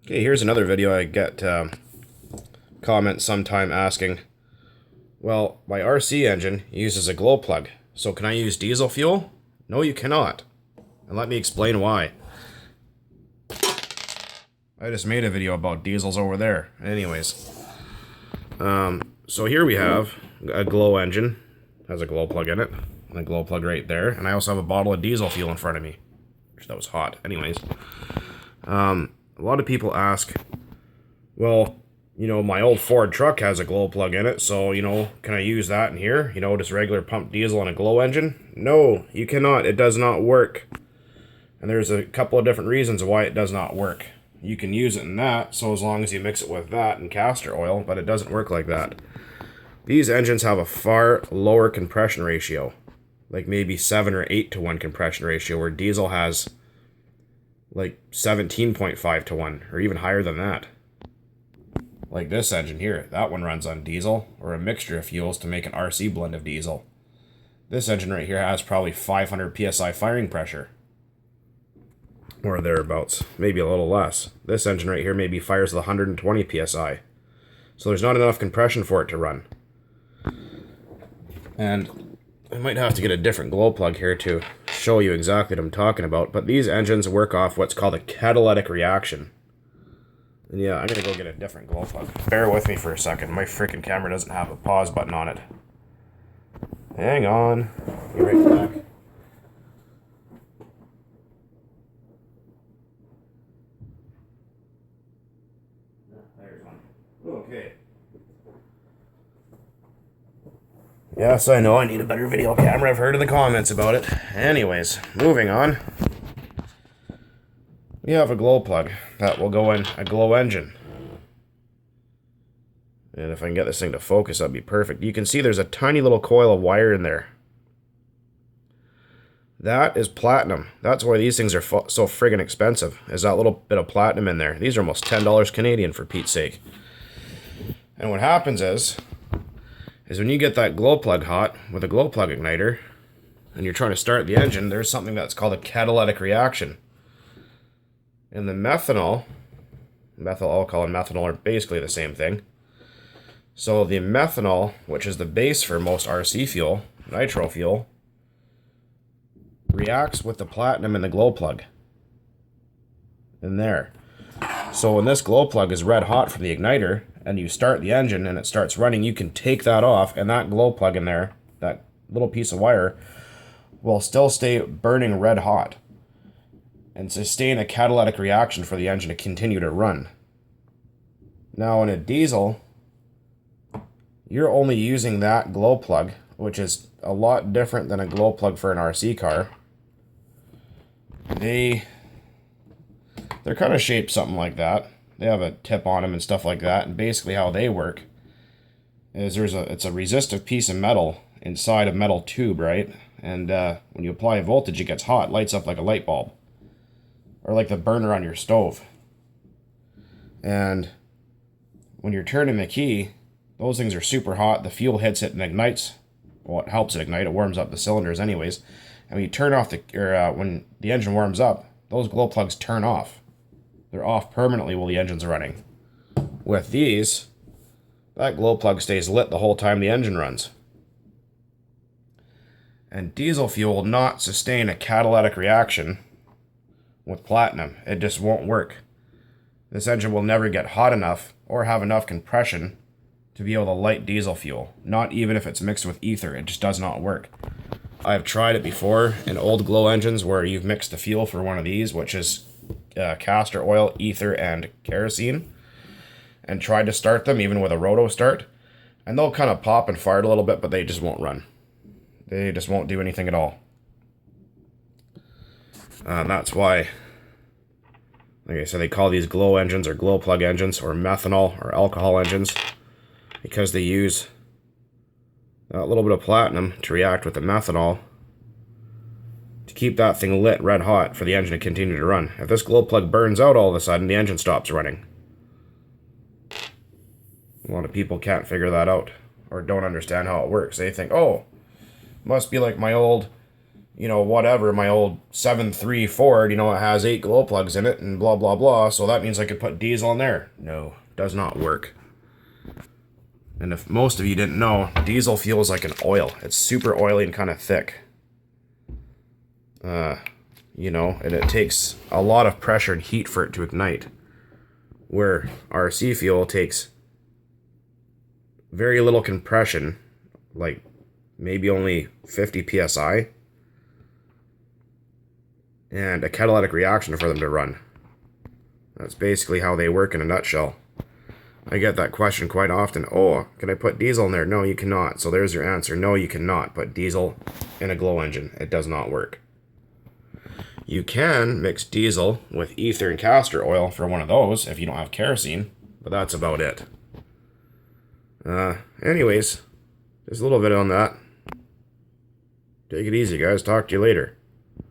Okay, here's another video I get comments sometime asking, well, my RC engine uses a glow plug, so can I use diesel fuel? No, you cannot. And let me explain why. I just made a video about diesels over there. Anyways, so here we have a glow engine, has a glow plug in it, and a glow plug right there, and I also have a bottle of diesel fuel in front of me. That was hot. Anyways, a lot of people ask, well, you know, my old Ford truck has a glow plug in it, so, you know, can I use that in here? You know, just regular pump diesel in a glow engine? No, you cannot. It does not work. And there's a couple of different reasons why it does not work. You can use it in that, so as long as you mix it with that and castor oil, but it doesn't work like that. These engines have a far lower compression ratio, like maybe 7 or 8 to 1 compression ratio, where diesel has like 17.5 to 1, or even higher than that. Like this engine here, that one runs on diesel, or a mixture of fuels to make an RC blend of diesel. This engine right here has probably 500 psi firing pressure. Or thereabouts, maybe a little less. This engine right here maybe fires with 120 psi. So there's not enough compression for it to run. And I might have to get a different glow plug here to show you exactly what I'm talking about, but these engines work off what's called a catalytic reaction. And yeah, I'm gonna go get a different glow plug. Bear with me for a second, my freaking camera doesn't have a pause button on it. Hang on, be right back. There's one. Okay. Yes, I know I need a better video camera. I've heard in the comments about it. Anyways, moving on. We have a glow plug that will go in a glow engine. And if I can get this thing to focus, that'd be perfect. You can see there's a tiny little coil of wire in there. That is platinum. That's why these things are so friggin' expensive, is that little bit of platinum in there. These are almost $10 Canadian, for Pete's sake. And what happens is when you get that glow plug hot with a glow plug igniter, and you're trying to start the engine, there's something that's called a catalytic reaction. And the methanol alcohol and methanol are basically the same thing. So the methanol, which is the base for most RC fuel, nitro fuel, reacts with the platinum in the glow plug. In there. So when this glow plug is red hot from the igniter, and you start the engine and it starts running, you can take that off, and that glow plug in there, that little piece of wire, will still stay burning red hot and sustain a catalytic reaction for the engine to continue to run. Now in a diesel, you're only using that glow plug, which is a lot different than a glow plug for an RC car. They're kind of shaped something like that. They have a tip on them and stuff like that, and basically how they work is it's a resistive piece of metal inside a metal tube, right? And when you apply a voltage, it gets hot, lights up like a light bulb, or like the burner on your stove. And when you're turning the key, those things are super hot. The fuel hits it and ignites. Well, it helps it ignite. It warms up the cylinders anyways. And when you turn off when the engine warms up, those glow plugs turn off. They're off permanently while the engine's running. With these, that glow plug stays lit the whole time the engine runs. And diesel fuel will not sustain a catalytic reaction with platinum. It just won't work. This engine will never get hot enough or have enough compression to be able to light diesel fuel. Not even if it's mixed with ether. It just does not work. I've tried it before in old glow engines where you've mixed the fuel for one of these, which is castor oil, ether, and kerosene, and tried to start them even with a roto start, and they'll kind of pop and fart a little bit, but they just won't run. They just won't do anything at all. That's why, like I said, they call these glow engines or glow plug engines or methanol or alcohol engines, because they use that little bit of platinum to react with the methanol to keep that thing lit red hot for the engine to continue to run. If this glow plug burns out all of a sudden, the engine stops running. A lot of people can't figure that out or don't understand how it works. They think, oh, must be like my old you know, whatever, my old 7.3 Ford, you know, it has 8 glow plugs in it and blah, blah, blah. So that means I could put diesel in there. No, does not work. And if most of you didn't know, diesel fuel is like an oil. It's super oily and kind of thick. You know, and it takes a lot of pressure and heat for it to ignite. Where RC fuel takes very little compression, like maybe only 50 psi, and a catalytic reaction for them to run. That's basically how they work in a nutshell. I get that question quite often. Oh, can I put diesel in there? No, you cannot. So there's your answer. No, you cannot put diesel in a glow engine. It does not work. You can mix diesel with ether and castor oil for one of those if you don't have kerosene, but that's about it. Anyways, just a little bit on that. Take it easy, guys. Talk to you later.